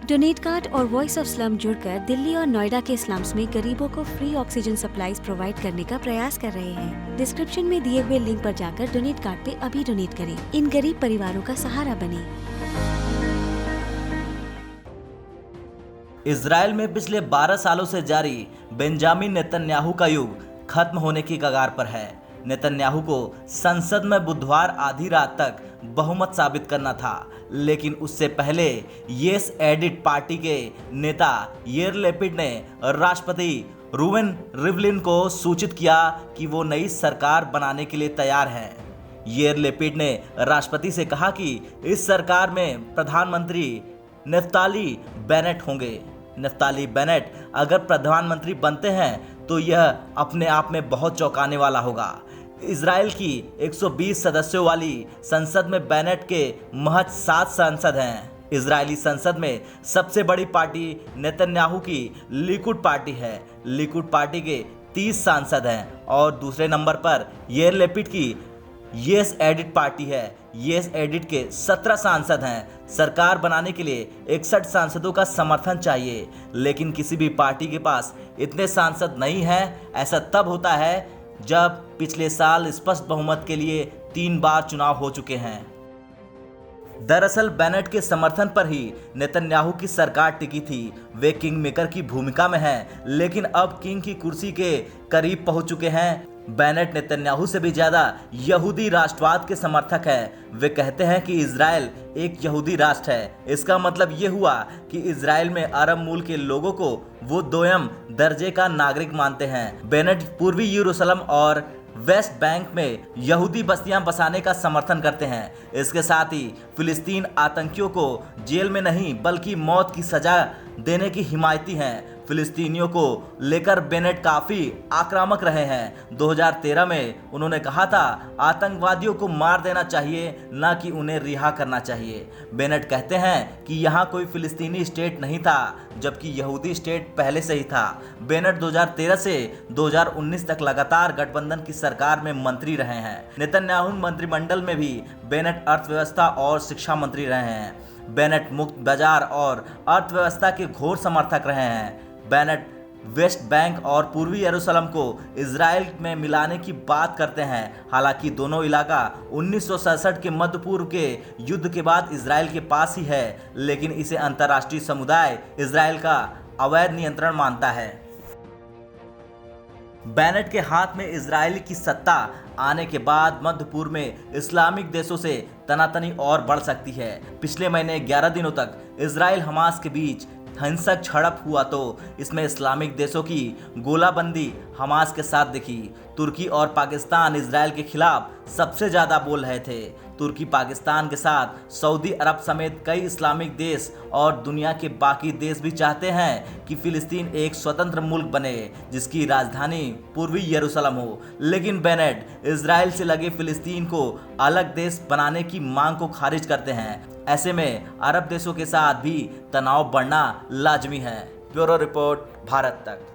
Donate card और voice of slum जुड़कर दिल्ली और नोएडा के स्लम्स में गरीबों को फ्री ऑक्सीजन सप्लाईज प्रोवाइड करने का प्रयास कर रहे हैं। डिस्क्रिप्शन में दिए हुए लिंक पर जाकर डोनेट कार्ड पे अभी डोनेट करें। इन गरीब परिवारों का सहारा बने। इजराइल में पिछले 12 सालों से जारी बेंजामिन नेतन्याहू का युग खत्म होने की कगार पर है। नेतन्याहू को संसद में बुधवार आधी रात तक बहुमत साबित करना था, लेकिन उससे पहले येस एडिट पार्टी के नेता येर लेपिड ने राष्ट्रपति रूवेन रिवलिन को सूचित किया कि वो नई सरकार बनाने के लिए तैयार हैं। येर लेपिड ने राष्ट्रपति से कहा कि इस सरकार में प्रधानमंत्री नफ्ताली बेनेट होंगे। नफ्ताली बेनेट अगर प्रधानमंत्री बनते हैं तो यह अपने आप में बहुत चौंकाने वाला होगा। इजराइल की 120 सदस्यों वाली संसद में बेनेट के महज 7 सांसद हैं। इजरायली संसद में सबसे बड़ी पार्टी नेतन्याहू की लिकुड पार्टी है। लिकुड पार्टी के 30 सांसद हैं और दूसरे नंबर पर येर लेपिड की येस एडिट पार्टी है। येस एडिट के 17 सांसद हैं। सरकार बनाने के लिए 61 सांसदों का समर्थन चाहिए, लेकिन किसी भी पार्टी के पास इतने सांसद नहीं हैं। ऐसा तब होता है जब पिछले साल स्पष्ट बहुमत के लिए 3 बार चुनाव हो चुके हैं। दरअसल बेनेट के समर्थन पर ही नेतन्याहू की सरकार टिकी थी। वे किंग मेकर की भूमिका में हैं, लेकिन अब किंग की कुर्सी के करीब पहुंच चुके हैं। बेनेट नेतन्याहू से भी ज्यादा यहूदी राष्ट्रवाद के समर्थक हैं। वे कहते हैं कि इजराइल एक यहूदी राष्ट्र है। इसका मतलब ये हुआ कि इजराइल में अरब मूल के लोगों को वो दोयम दर्जे का नागरिक मानते हैं। बेनेट पूर्वी यरूशलेम और वेस्ट बैंक में यहूदी बस्तियां बसाने का समर्थन करते हैं। इसके साथ ही फिलिस्तीन आतंकियों को जेल में नहीं बल्कि मौत की सजा देने की हिमायती हैं। फिलिस्तीनियों को लेकर बेनेट काफी आक्रामक रहे हैं। 2013 में उन्होंने कहा था आतंकवादियों को मार देना चाहिए, न कि उन्हें रिहा करना चाहिए। बेनेट कहते हैं कि यहाँ कोई फिलिस्तीनी स्टेट नहीं था, जबकि यहूदी स्टेट पहले से ही था। बेनेट 2013 से 2019 तक लगातार गठबंधन की सरकार में मंत्री रहे हैं। नेतन्याहू मंत्रिमंडल में भी बेनेट अर्थव्यवस्था और शिक्षा मंत्री रहे हैं। बेनेट मुक्त बाजार और अर्थव्यवस्था के घोर समर्थक रहे हैं। बेनेट वेस्ट बैंक और पूर्वी यरूशलेम को इजराइल में मिलाने की बात करते हैं। हालांकि दोनों इलाका 1967 के मध्य पूर्व के युद्ध के बाद इजराइल के पास ही है, लेकिन इसे अंतर्राष्ट्रीय समुदाय इजराइल का अवैध नियंत्रण मानता है। बेनेट के हाथ में इजराइल की सत्ता आने के बाद मध्य पूर्व में इस्लामिक देशों से तनातनी और बढ़ सकती है। पिछले महीने 11 दिनों तक इजराइल हमास के बीच हिंसक झड़प हुआ तो इसमें इस्लामिक देशों की गोलाबंदी हमास के साथ दिखी। तुर्की और पाकिस्तान इजराइल के खिलाफ सबसे ज़्यादा बोल रहे थे। तुर्की पाकिस्तान के साथ सऊदी अरब समेत कई इस्लामिक देश और दुनिया के बाकी देश भी चाहते हैं कि फिलिस्तीन एक स्वतंत्र मुल्क बने जिसकी राजधानी पूर्वी यरूशलेम हो। लेकिन बेनेट इजराइल से लगे फिलिस्तीन को अलग देश बनाने की मांग को खारिज करते हैं। ऐसे में अरब देशों के साथ भी तनाव बढ़ना लाजमी है। ब्यूरो रिपोर्ट, भारत तक।